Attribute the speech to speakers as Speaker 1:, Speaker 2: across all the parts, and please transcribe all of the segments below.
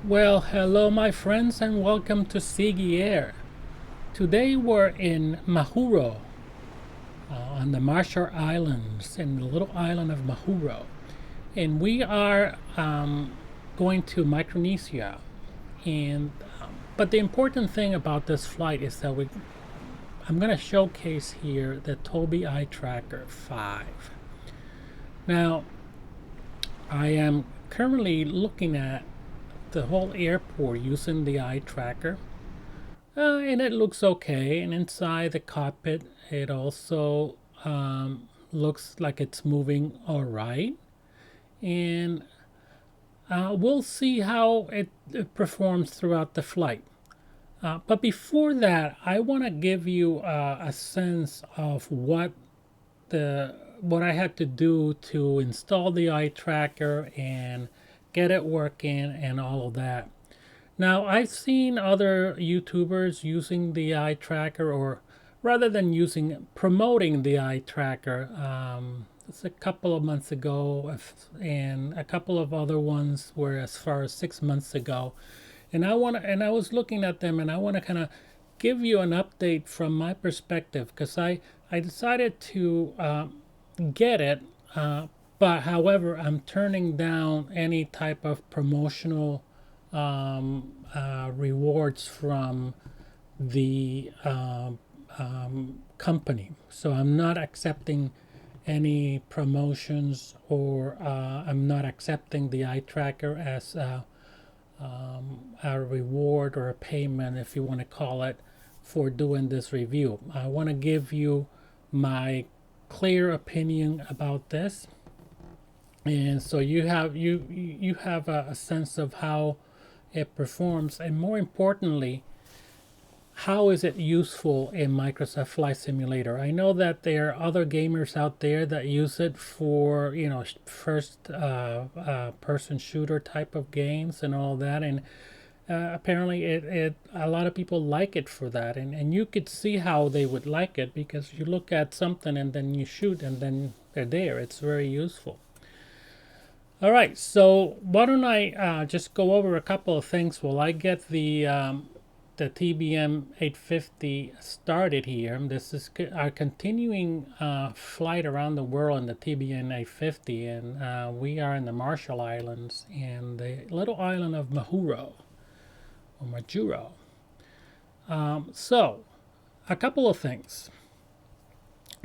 Speaker 1: Well, hello, my friends, and welcome to Sigi Air. Today we're in Mahuro, on the Marshall Islands, in the little island of Mahuro. And we are going to Micronesia. And but the important thing about this flight is that I'm going to showcase here the Tobii Eye Tracker 5. Now, I am currently looking at the whole airport using the eye tracker. And it looks okay. And inside the cockpit, it also looks like it's moving all right. And we'll see how it performs throughout the flight. But before that, I want to give you a sense of what I had to do to install the eye tracker and get it working and all of that. Now, I've seen other YouTubers using the eye tracker, or rather than promoting the eye tracker. It's a couple of months ago, and a couple of other ones were as far as 6 months ago. And I was looking at them, and I want to kind of give you an update from my perspective because I decided to get it, but however, I'm turning down any type of promotional rewards from the company. So I'm not accepting any promotions, or I'm not accepting the eye tracker as a reward or a payment, if you want to call it, for doing this review. I want to give you my clear opinion about this, and so you have a sense of how it performs, and more importantly, how is it useful in Microsoft Flight Simulator. I know that there are other gamers out there that use it for first person shooter type of games and all that, and apparently it a lot of people like it for that, and you could see how they would like it because you look at something and then you shoot and then they're there. It's very useful. All right, so why don't I just go over a couple of things while I get the TBM 850 started here. This is our continuing flight around the world in the TBM 850, and we are in the Marshall Islands and the little island of Mahuro, or Majuro. So, a couple of things.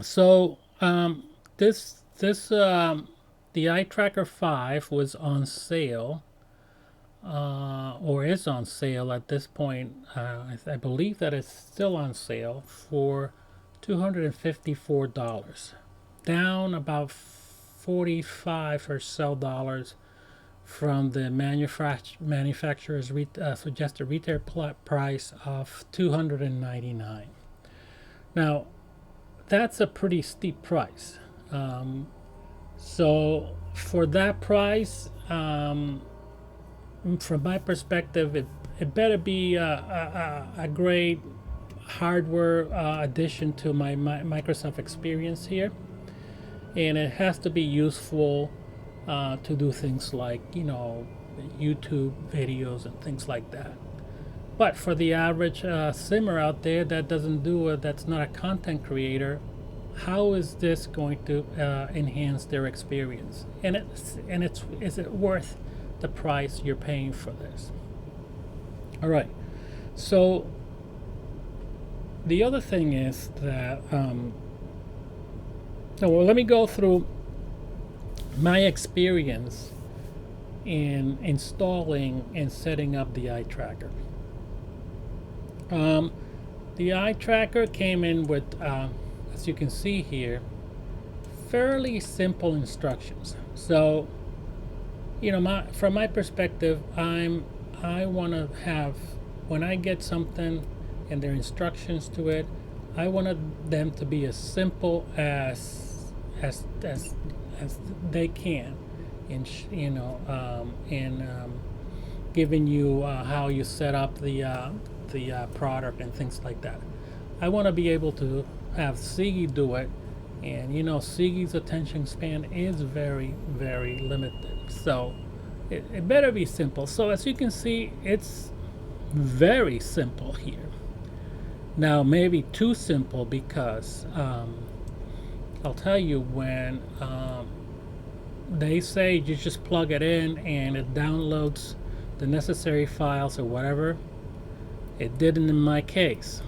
Speaker 1: So, the Eye Tracker 5 was on sale, or is on sale at this point. I believe that it's still on sale for $254, down about 45 or so dollars from the manufacturer's suggested retail price of $299. Now, that's a pretty steep price. So for that price, from my perspective, it better be a great hardware addition to my Microsoft experience here, and it has to be useful to do things like YouTube videos and things like that. But for the average simmer out there that doesn't do it, that's not a content creator, how is this going to enhance their experience? And is it worth the price you're paying for this? All right. So the other thing is that let me go through my experience in installing and setting up the eye tracker. The eye tracker came in with, as you can see here, fairly simple instructions. So, from my perspective, I want to have, when I get something and their instructions to it, I want them to be as simple as they can, in giving you how you set up the product and things like that. I want to be able to have Sigi do it, and Sigi's attention span is very, very limited. So it better be simple. So as you can see, it's very simple here. Now maybe too simple because I'll tell you, when they say you just plug it in and it downloads the necessary files or whatever, it didn't in my case.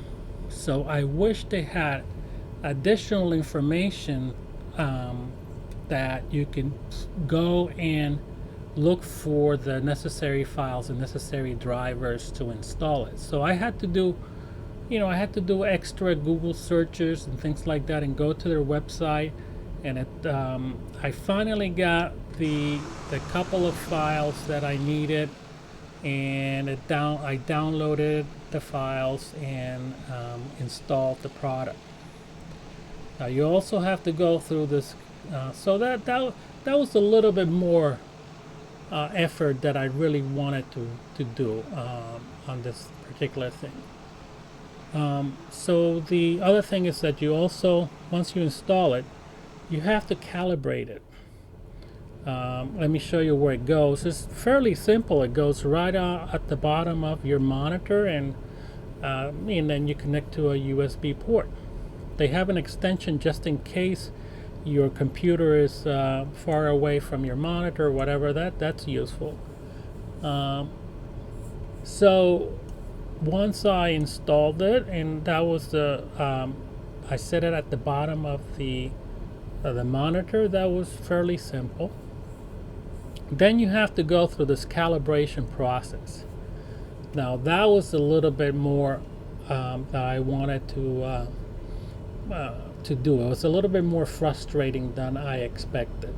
Speaker 1: So I wish they had additional information that you can go and look for the necessary files and necessary drivers to install it. So I had to do, I had to do extra Google searches and things like that and go to their website, and I finally got the couple of files that I needed, and I downloaded the files and installed the product. Now you also have to go through this, so that was a little bit more effort that I really wanted to do on this particular thing. So the other thing is that you also, once you install it, you have to calibrate it. Let me show you where it goes. It's fairly simple. It goes right at the bottom of your monitor, and then you connect to a USB port. They have an extension just in case your computer is far away from your monitor or whatever. That's useful. So once I installed it, and that was I set it at the bottom of the monitor. That was fairly simple. Then you have to go through this calibration process. Now that was a little bit more that I wanted to do. It was a little bit more frustrating than I expected.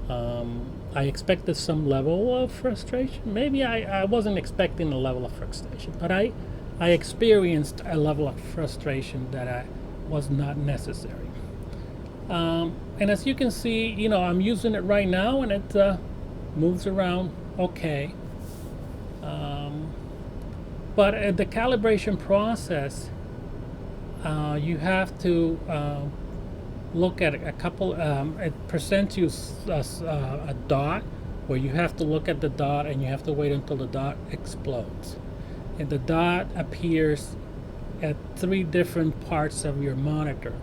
Speaker 1: I expected some level of frustration. Maybe I wasn't expecting a level of frustration, but I experienced a level of frustration that was not necessary. And as you can see, I'm using it right now, and it moves around okay. But the calibration process, you have to look at a couple. It presents you a dot where you have to look at the dot, and you have to wait until the dot explodes. And the dot appears at 3 different parts of your monitor.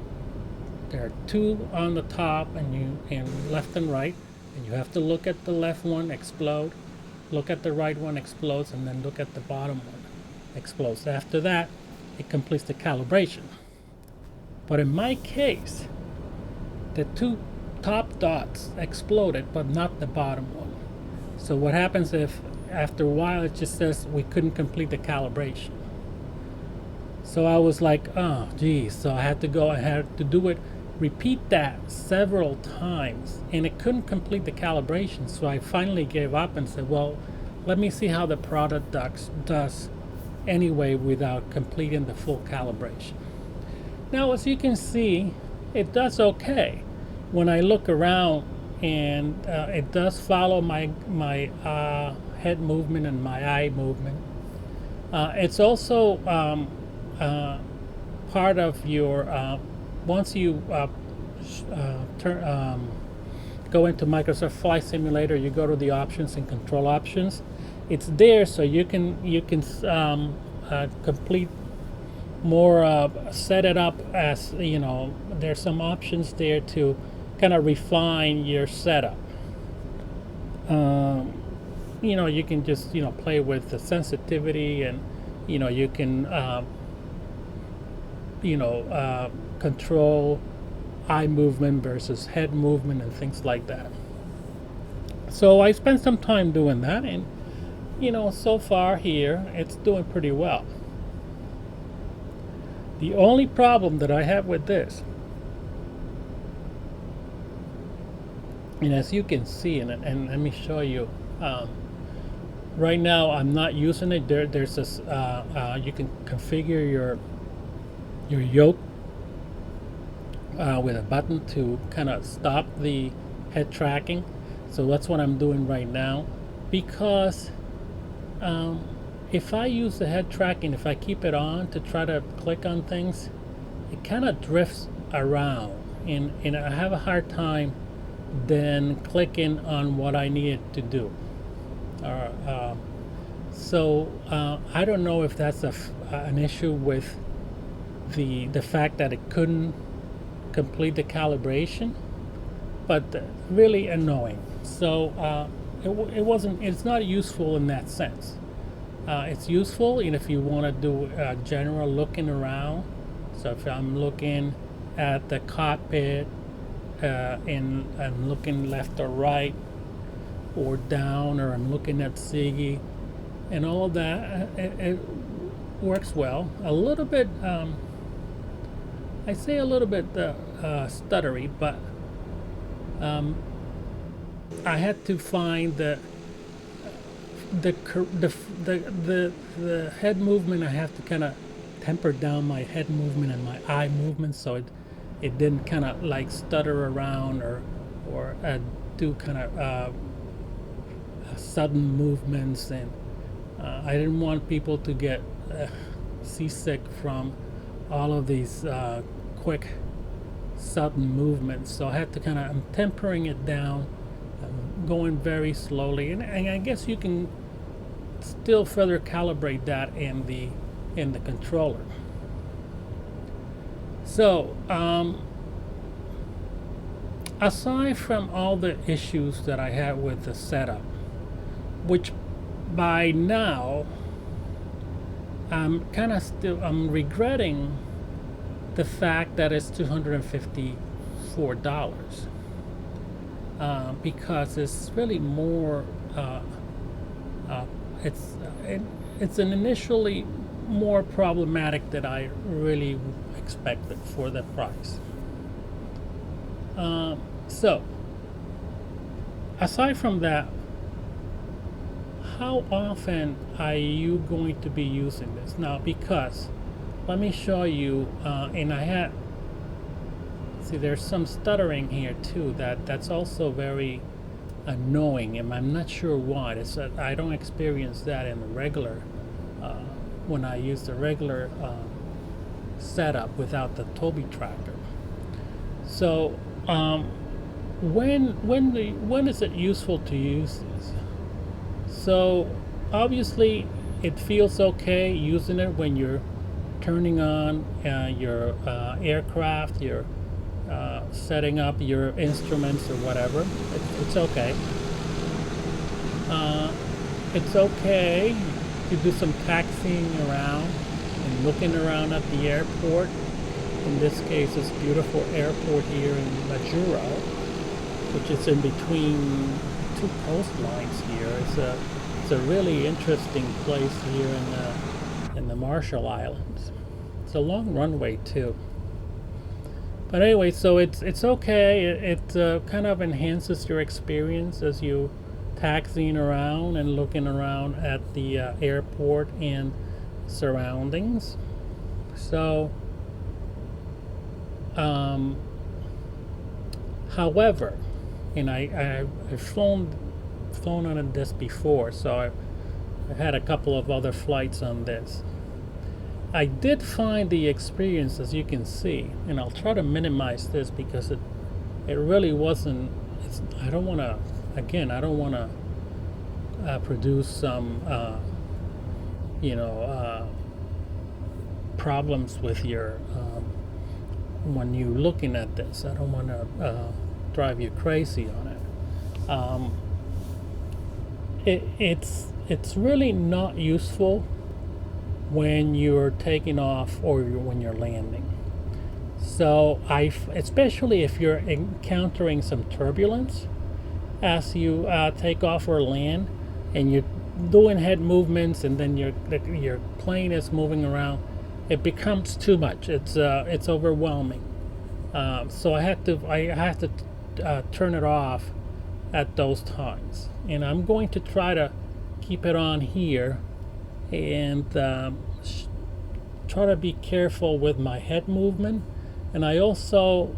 Speaker 1: There are 2 on the top, and left and right, and you have to look at the left one explode, look at the right one explodes, and then look at the bottom one explodes. After that, it completes the calibration. But in my case, the 2 top dots exploded, but not the bottom one. So what happens if after a while it just says we couldn't complete the calibration? So I was like, oh geez. So I had to do it, repeat that several times, and it couldn't complete the calibration. So I finally gave up and said, well, let me see how the product does anyway without completing the full calibration. Now as you can see, it does okay. When I look around, and it does follow my head movement and my eye movement. It's also part of your once you go into Microsoft Flight Simulator, you go to the options and control options. It's there so you can complete more, set it up as there's some options there to kind of refine your setup. You can just play with the sensitivity, and you can control eye movement versus head movement and things like that. So I spent some time doing that, and so far here it's doing pretty well. The only problem that I have with this, and as you can see, and let me show you, right now I'm not using it. There's this you can configure your yoke with a button to kind of stop the head tracking. So that's what I'm doing right now, because if I use the head tracking, if I keep it on to try to click on things, it kind of drifts around, and I have a hard time then clicking on what I need to do. I don't know if that's an issue with the fact that it couldn't complete the calibration, but really annoying. So it wasn't. It's not useful in that sense. It's useful if you want to do general looking around. So if I'm looking at the cockpit and I'm looking left or right or down, or I'm looking at SIGI and all of that, it works well. A little bit, I say a little bit stuttery, but I had to find the head movement. I have to kind of temper down my head movement and my eye movement so it didn't kind of like stutter around or do kind of sudden movements, and I didn't want people to get seasick from all of these quick sudden movements. So I had to kind of, I'm tempering it down, going very slowly, and I guess you can still further calibrate that in the controller. So aside from all the issues that I had with the setup, which by now I'm regretting the fact that it's $254 because it's really more it's an initially more problematic than I really expected for the price. So aside from that, how often are you going to be using this now? Because let me show you, and there's some stuttering here too, that's also very annoying, and I'm not sure why. I don't experience that in the regular, when I use the regular setup without the Tobii tracker. So when is it useful to use this? So obviously it feels okay using it when you're turning on your aircraft, you're setting up your instruments or whatever. It's okay. It's okay to do some taxiing around and looking around at the airport. In this case, it's beautiful airport here in Majuro, which is in between two coastlines here. It's a really interesting place here in the Marshall Islands. It's a long runway too. But anyway, so it's okay. It kind of enhances your experience as you taxiing around and looking around at the airport and surroundings. So, however, and I've flown on this before, so I had a couple of other flights on this. I did find the experience, as you can see, and I'll try to minimize this because it really wasn't. I don't want to produce some problems with your when you're looking at this. I don't want to drive you crazy on it. It's really not useful when you're taking off or when you're landing. So especially if you're encountering some turbulence as you take off or land, and you're doing head movements, and then your plane is moving around, it becomes too much. It's overwhelming. So I have to turn it off at those times, and I'm going to try to keep it on here and try to be careful with my head movement. And I also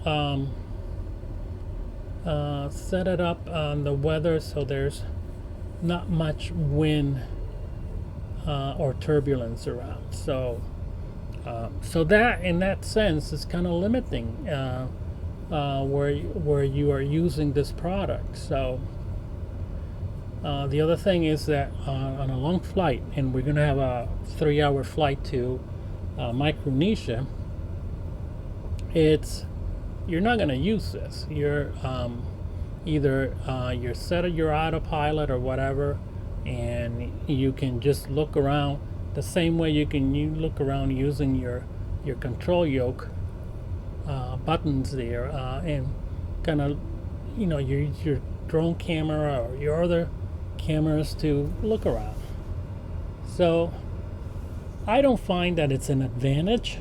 Speaker 1: set it up on the weather so there's not much wind or turbulence around. So that, in that sense, is kind of limiting where you are using this product. So The other thing is that on a long flight, and we're going to have a 3-hour flight to Micronesia, you're not going to use this. You're either you're set at your autopilot or whatever, and you can just look around the same way you look around using your control yoke buttons there, and kind of you use your drone camera or your other cameras to look around. So I don't find that it's an advantage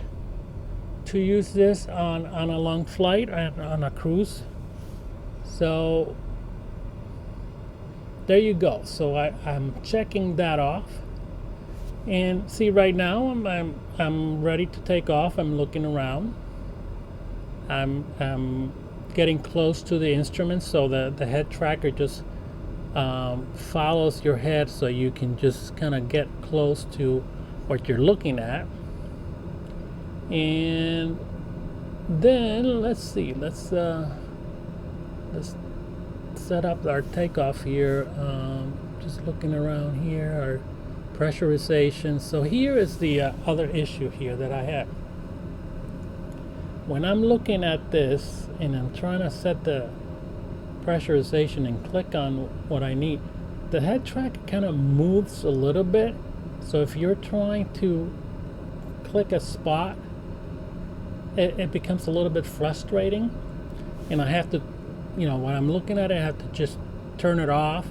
Speaker 1: to use this on a long flight and on a cruise. So there you go. So I'm checking that off, and see, right now I'm ready to take off. I'm looking around. I'm getting close to the instrument, so the head tracker just follows your head, so you can just kind of get close to what you're looking at. And then let's see, let's set up our takeoff here. Just looking around here, our pressurization. So here is the other issue here that I have. When I'm looking at this and I'm trying to set the pressurization and click on what I need, the head tracker kind of moves a little bit. So if you're trying to click a spot, it becomes a little bit frustrating, and I have to, when I'm looking at it, I have to just turn it off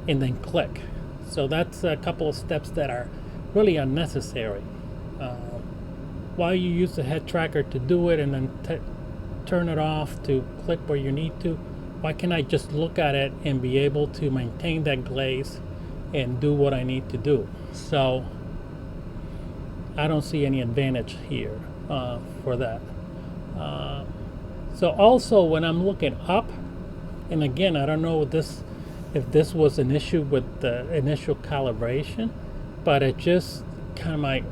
Speaker 1: and then click. So that's a couple of steps that are really unnecessary. While you use the head tracker to do it and then turn it off to click where you need to, why can't I just look at it and be able to maintain that glaze and do what I need to do? So I don't see any advantage here for that. So also when I'm looking up, and again, I don't know if this was an issue with the initial calibration, but it just kind of like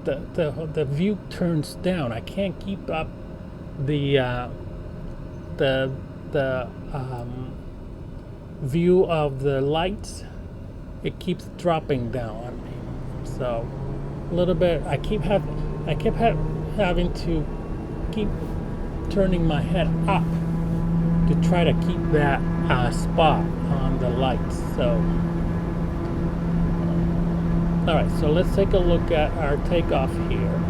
Speaker 1: the view turns down. I can't keep up the view of the lights. It keeps dropping down on me. So a little bit, I kept having to keep turning my head up to try to keep that spot on the lights. So all right, so let's take a look at our takeoff here.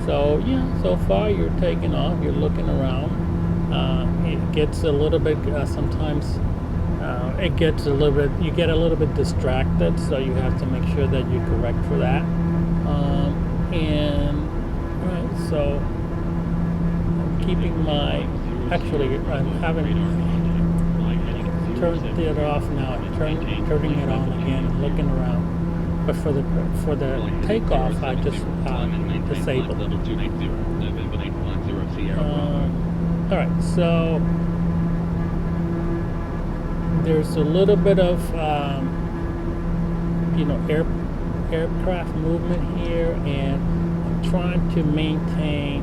Speaker 1: So yeah, so far you're taking off, you're looking around. It gets a little bit, sometimes it gets a little bit, you get a little bit distracted, so you have to make sure that you correct for that. And all right, so I'm keeping actually I'm having turned it off now. I'm turning it on again and looking around. But for the takeoff, I just disabled it. All right, so there's a little bit of aircraft movement here, and I'm trying to maintain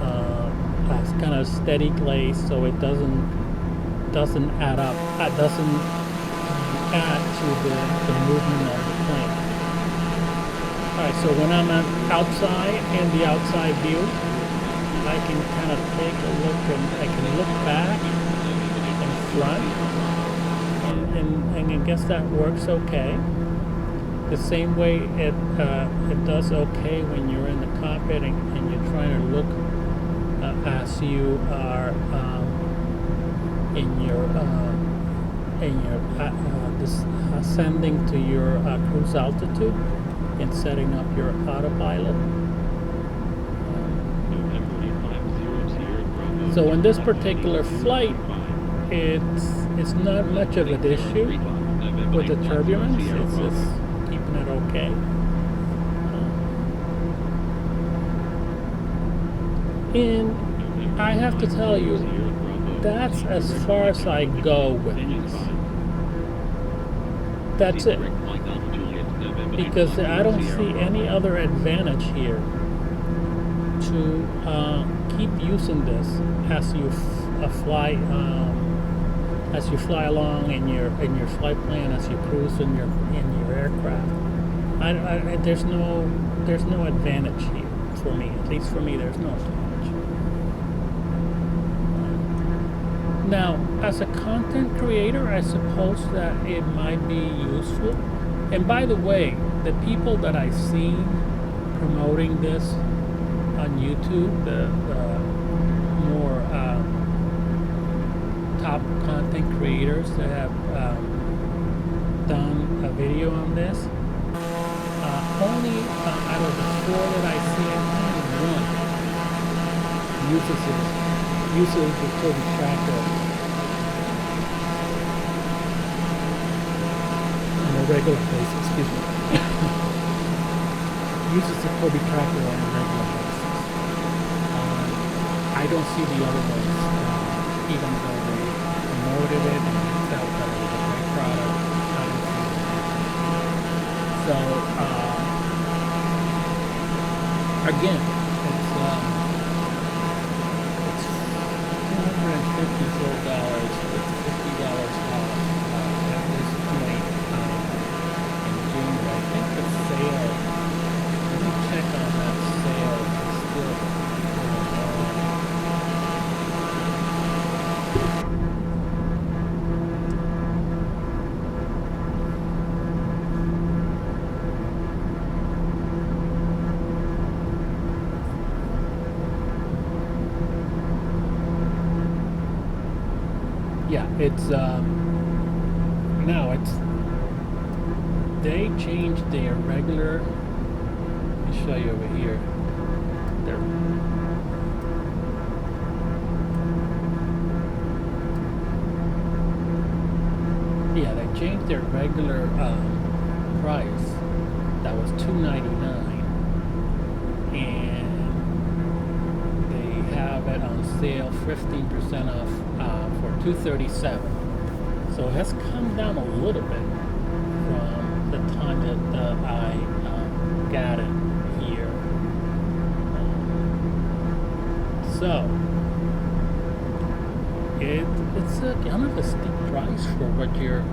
Speaker 1: a kind of steady glaze so it doesn't add up. Doesn't add to the movement of the plane. Alright, so when I'm outside in the outside view, I can kind of take a look, and I can look back and front, and I guess that works okay. The same way it does okay when you're in the cockpit and you're trying to look as you are ascending to your cruise altitude and setting up your autopilot. So in this particular flight, it's not much of an issue with the turbulence. It's just keeping it okay. And I have to tell you, that's as far as I go with this. That's it. Because I don't see any other advantage here to keep using this as you fly as you fly along in your flight plan, as you cruise in your aircraft. There's no advantage here for me. At least for me, there's no advantage. Now, as a content creator, I suppose that it might be useful. And by the way, the people that I've seen promoting this on YouTube, the more top content creators that have done a video on this, only out of the 4 that I see, only one uses the Tobii Tracker on a regular basis. Excuse me. Uses the Tobii Tracker on a regular basis. I don't see the other ones, even though they promoted it and felt that it was a great product. I don't see it. So, again, it's $254 with $50 off at this point in June. I think the sale, let me check on that sale, it's still going on. Yeah, it's now they changed their regular. Let me show you over here. Yeah, they changed their regular price. That was $299, and they have it on sale 15% off for $237. So it has come down a little bit from the time that I got it here. So it's a kind of a steep price for what you're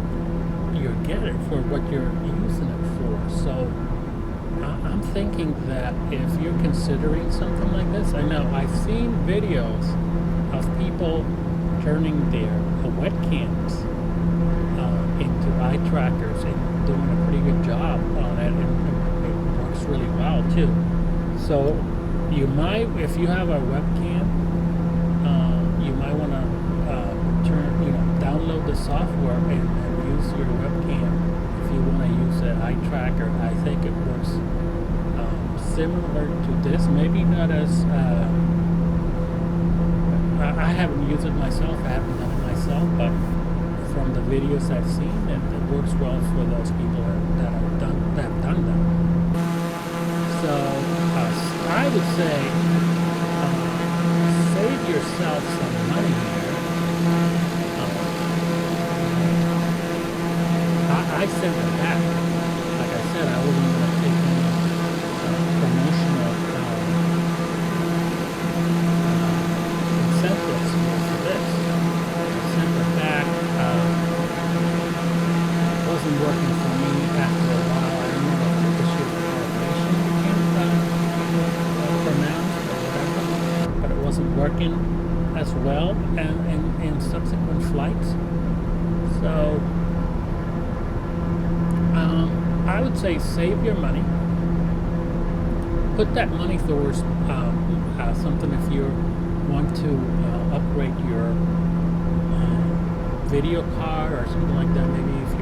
Speaker 1: getting, for what you're using it for. So I'm thinking that if you're considering something like this, I know I've seen videos of people turning their webcams into eye trackers and doing a pretty good job on it, and it works really well too. So you might, if you have a webcam, you might want to download the software and use your webcam if you want to use an eye tracker. I think it works similar to this, maybe not as I haven't used it myself, I haven't done it myself, but from the videos I've seen, it works well for those people that have done that. So I would say save yourself some money here. I sent it back. Like I said, I wasn't going to take any promotional incentives for this. I sent it back. It wasn't working for me after a while. I don't know if the issue of calibration became pronounced or whatever, but it wasn't working as well and in subsequent flights. So I would say save your money. Put that money towards something if you want to upgrade your video card or something like that. Maybe if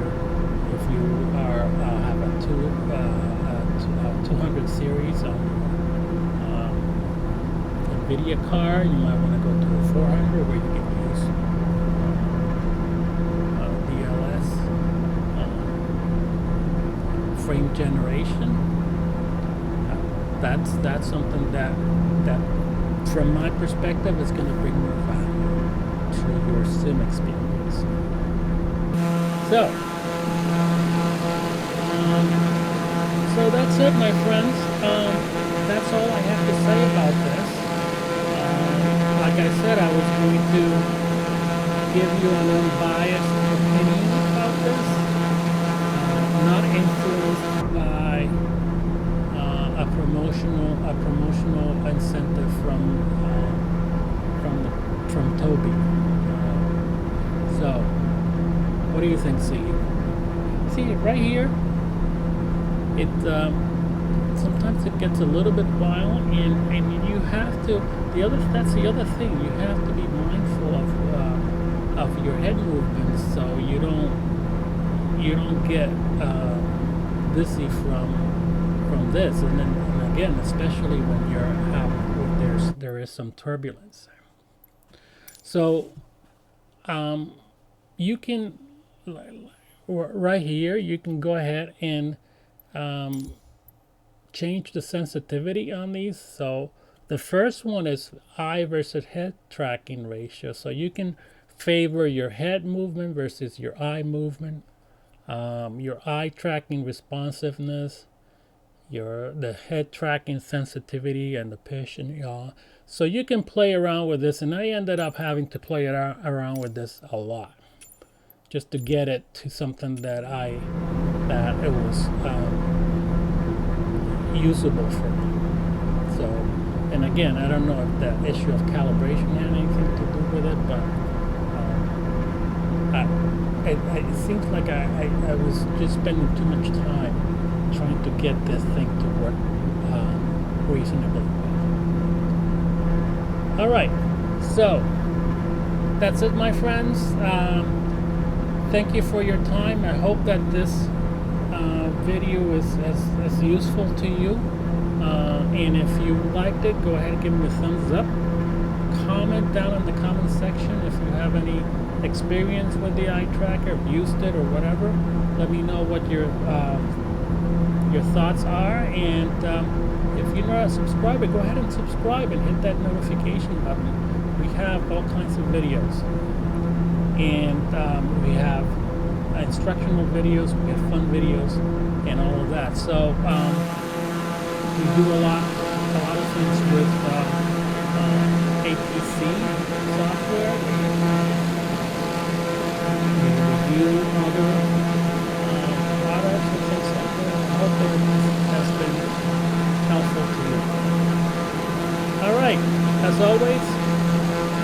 Speaker 1: you are have a 200 series on NVIDIA card, you might want to go to a 400 where you can use DLS frame generation. That's something that from my perspective is going to bring more value to your sim experience. So that's it, my friends. That's all I have to say about this. Like I said, I was going to give you an unbiased opinion about this, not influenced by a promotional incentive from Tobii. So, what do you think, see? See, right here, it sometimes it gets a little bit wild, and you have to. That's the other thing. You have to be mindful of your head movements, so you don't get dizzy from this. And again, especially when there is some turbulence. So you can right here. You can go ahead and change the sensitivity on these. So the first one is eye versus head tracking ratio. So you can favor your head movement versus your eye movement, your eye tracking responsiveness, the head tracking sensitivity, and the pitch and yaw. So you can play around with this, and I ended up having to play around with this a lot just to get it to something that it was usable for me. So, and again, I don't know if that issue of calibration had anything to do with it, but it seems like I was just spending too much time trying to get this thing to work reasonably well. All right, so that's it, my friends. Thank you for your time. I hope that this video is as useful to you. And if you liked it, go ahead and give me a thumbs up. Comment down in the comment section if you have any experience with the eye tracker, used it or whatever. Let me know what your thoughts are. And if you're not a subscriber, go ahead and subscribe and hit that notification button. We have all kinds of videos, and we have instructional videos, we have fun videos, and all of that. So we do a lot of things with APC software. We review other products and things like that. I hope that has been helpful to you. All right, as always,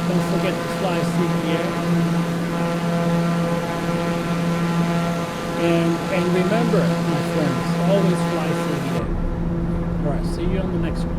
Speaker 1: don't forget to fly through the air. And remember, my friends, always fly through the air. All right, see you on the next one.